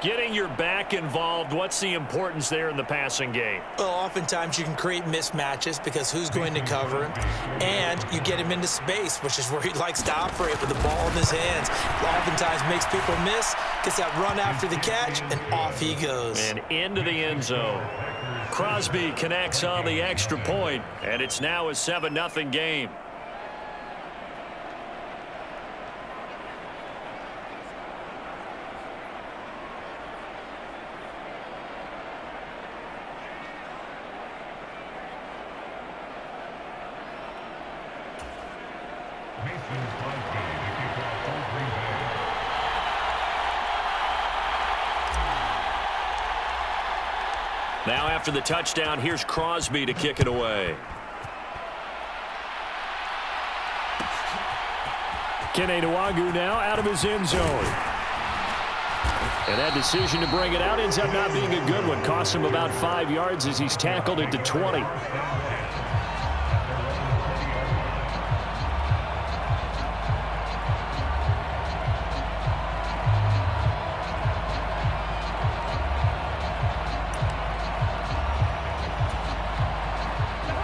Getting your back involved, what's the importance there in the passing game? Well, oftentimes you can create mismatches because who's going to cover him, and you get him into space, which is where he likes to operate with the ball in his hands. Oftentimes makes people miss, gets that run after the catch, and off he goes. And into the end zone. Crosby connects on the extra point, and it's now a 7-0 game. Now after the touchdown, here's Crosby to kick it away. Kene Nwangwu now out of his end zone. And that decision to bring it out ends up not being a good one. Costs him about 5 yards as he's tackled at the 20.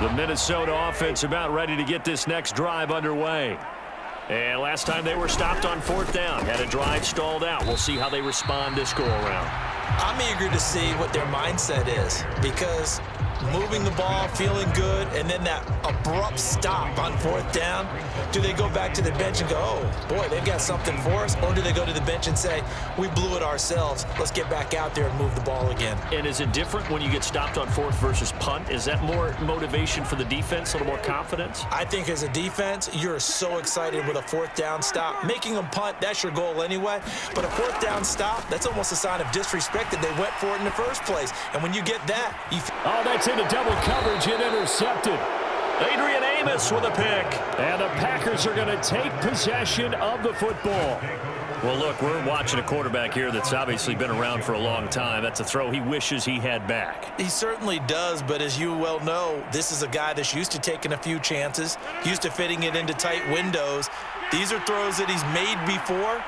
The Minnesota offense about ready to get this next drive underway. And last time they were stopped on 4th down, had a drive stalled out. We'll see how they respond this go-around. I'm eager to see what their mindset is, because moving the ball, feeling good, and then that abrupt stop on 4th down, do they go back to the bench and go, oh, boy, they've got something for us? Or do they go to the bench and say, we blew it ourselves, let's get back out there and move the ball again? And is it different when you get stopped on 4th versus punt? Is that more motivation for the defense, a little more confidence? I think as a defense, you're so excited with a 4th down stop. Making them punt, that's your goal anyway. But a 4th down stop, that's almost a sign of disrespect that they went for it in the first place. And when you get that, you... Oh, that's into double coverage and intercepted. Adrian Amos with a pick. And the Packers are going to take possession of the football. Well, look, we're watching a quarterback here that's obviously been around for a long time. That's a throw he wishes he had back. He certainly does, but as you well know, this is a guy that's used to taking a few chances, used to fitting it into tight windows. These are throws that he's made before.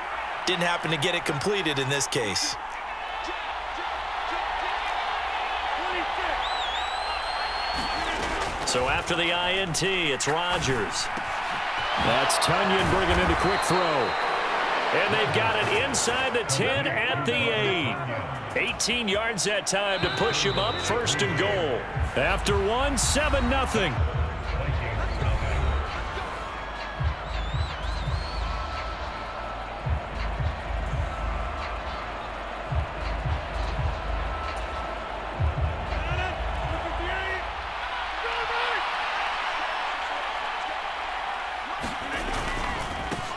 Didn't happen to get it completed in this case. So after the INT, it's Rodgers. That's Tunyon bringing in the quick throw. And they've got it inside the 10 at the 8. 18 yards that time to push him up, 1st and goal. After one, 7-0.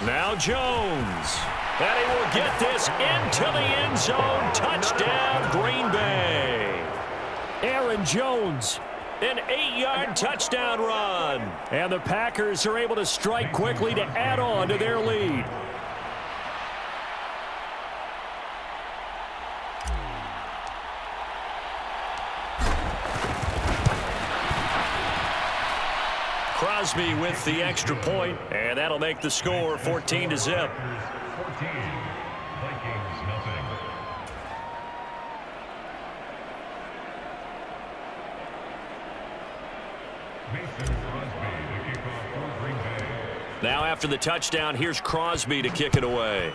Now Jones. And he will get this into the end zone. Touchdown, Green Bay. Aaron Jones, an 8-yard touchdown run. And the Packers are able to strike quickly to add on to their lead. Crosby with the extra point, and that'll make the score 14-0. Now after the touchdown, here's Crosby to kick it away.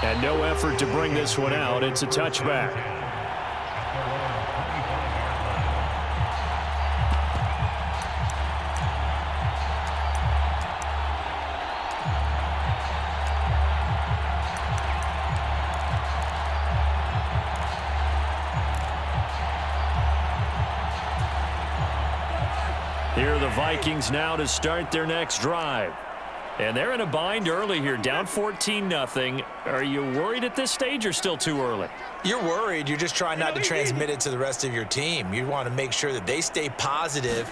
And no effort to bring this one out. It's a touchback. Here are the Vikings now to start their next drive. And they're in a bind early here, down 14-0. Are you worried at this stage or still too early? You're worried. You're just trying not to transmit it to the rest of your team. You want to make sure that they stay positive.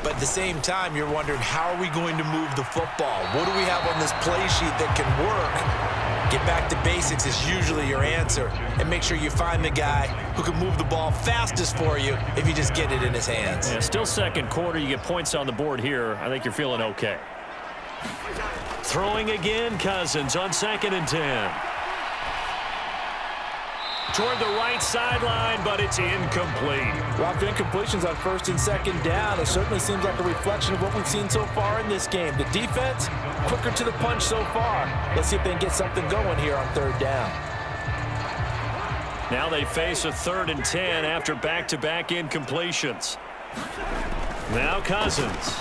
But at the same time, you're wondering, how are we going to move the football? What do we have on this play sheet that can work? Get back to basics is usually your answer. And make sure you find the guy who can move the ball fastest for you if you just get it in his hands. Yeah, still second quarter. You get points on the board here. I think you're feeling okay. Throwing again, Cousins on 2nd and 10. Toward the right sideline, but it's incomplete. Rough incompletions on 1st and 2nd down. It certainly seems like a reflection of what we've seen so far in this game. The defense, quicker to the punch so far. Let's see if they can get something going here on 3rd down. Now they face a 3rd and 10 after back-to-back incompletions. Now Cousins.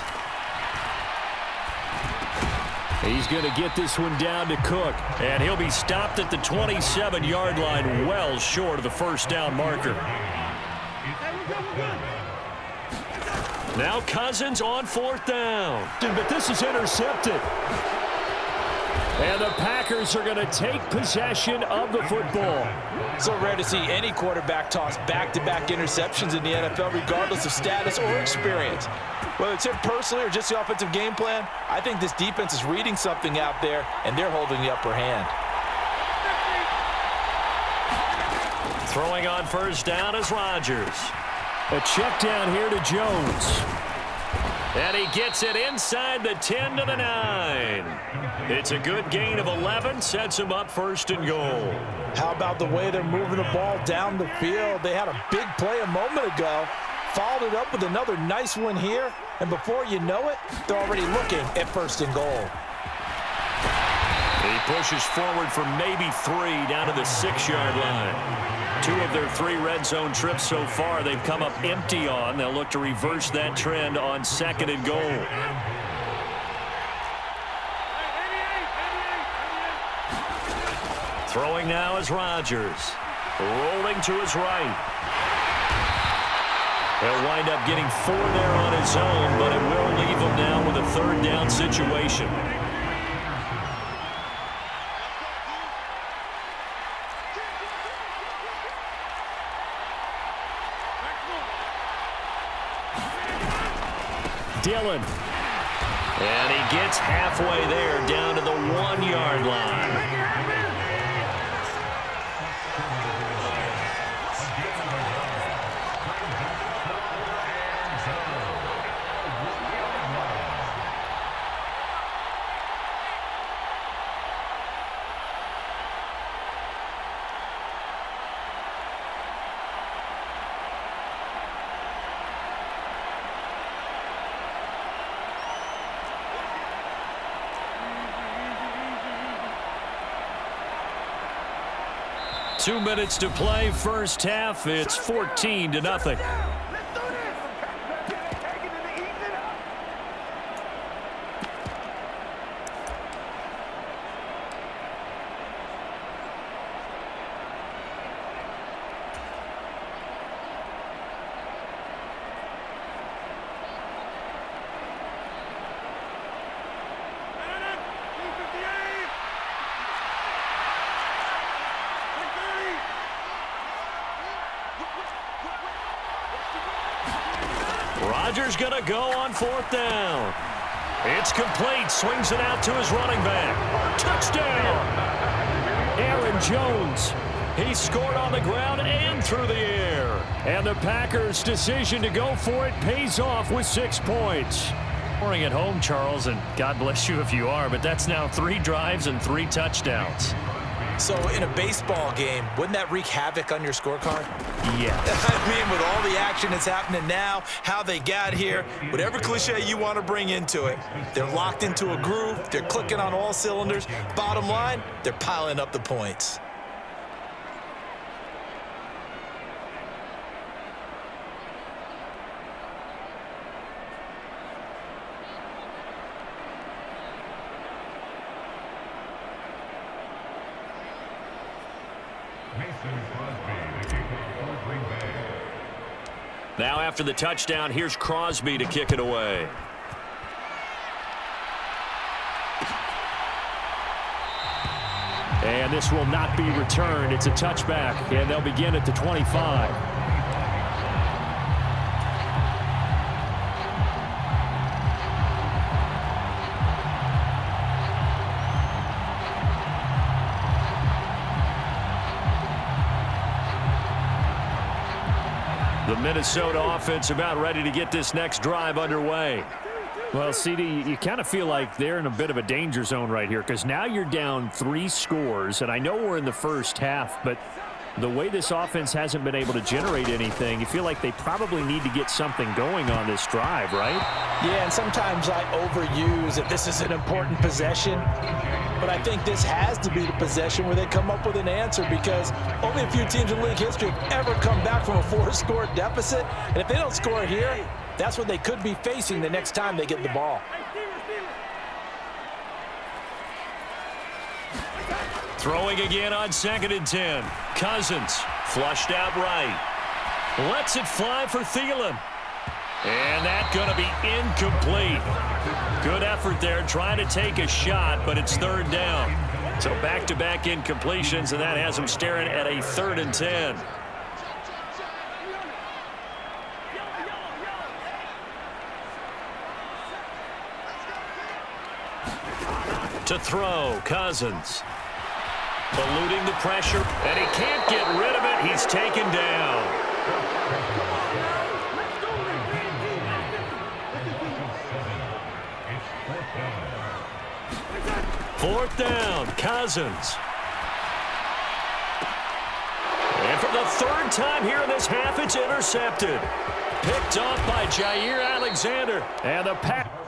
He's going to get this one down to Cook, and he'll be stopped at the 27-yard line, well short of the 1st down marker. Now Cousins on 4th down, but this is intercepted. And the Packers are going to take possession of the football. So rare to see any quarterback toss back-to-back interceptions in the NFL, regardless of status or experience. Whether it's him personally or just the offensive game plan, I think this defense is reading something out there, and they're holding the upper hand. Throwing on 1st down is Rodgers. A check down here to Jones. And he gets it inside the 10 to the 9. It's a good gain of 11, sets him up 1st and goal. How about the way they're moving the ball down the field? They had a big play a moment ago, followed it up with another nice one here, and before you know it, they're already looking at 1st and goal. He pushes forward for maybe 3 down to the 6-yard line. 2 of their 3 red zone trips so far they've come up empty on. They'll look to reverse that trend on 2nd and goal. Throwing now is Rodgers. Rolling to his right. He'll wind up getting 4 there on his own, but it will leave him now with a 3rd down situation. Dillon. And he gets halfway there, down to the 1-yard line. Two minutes to play, 1st half. It's 14-0. Rodgers going to go on 4th down. It's complete. Swings it out to his running back. Touchdown! Aaron Jones. He scored on the ground and through the air. And the Packers' decision to go for it pays off with 6 points. Scoring at home, Charles, and God bless you if you are, but that's now 3 drives and 3 touchdowns. So in a baseball game, wouldn't that wreak havoc on your scorecard? Yeah. I mean, with all the action that's happening now, how they got here, whatever cliche you want to bring into it, they're locked into a groove, they're clicking on all cylinders. Bottom line, they're piling up the points. Now after the touchdown, here's Crosby to kick it away. And this will not be returned. It's a touchback, and they'll begin at the 25. The Minnesota offense about ready to get this next drive underway. Well, CD, you kind of feel like they're in a bit of a danger zone right here because now you're down 3 scores, and I know we're in the first half, but the way this offense hasn't been able to generate anything, you feel like they probably need to get something going on this drive, right? Yeah, and sometimes I overuse that this is an important possession, but I think this has to be the possession where they come up with an answer because only a few teams in league history have ever come back from a 4-score deficit, and if they don't score here, that's what they could be facing the next time they get the ball. Throwing again on 2nd and 10. Cousins flushed out right. Lets it fly for Thielen. And that's going to be incomplete. Good effort there trying to take a shot, but it's 3rd down. So back-to-back incompletions, and that has them staring at a 3rd and 10. To throw, Cousins. Eluding the pressure, and he can't get rid of it. He's taken down. Fourth down, Cousins. And for the 3rd time here in this half, it's intercepted. Picked off by Jair Alexander. And the pass.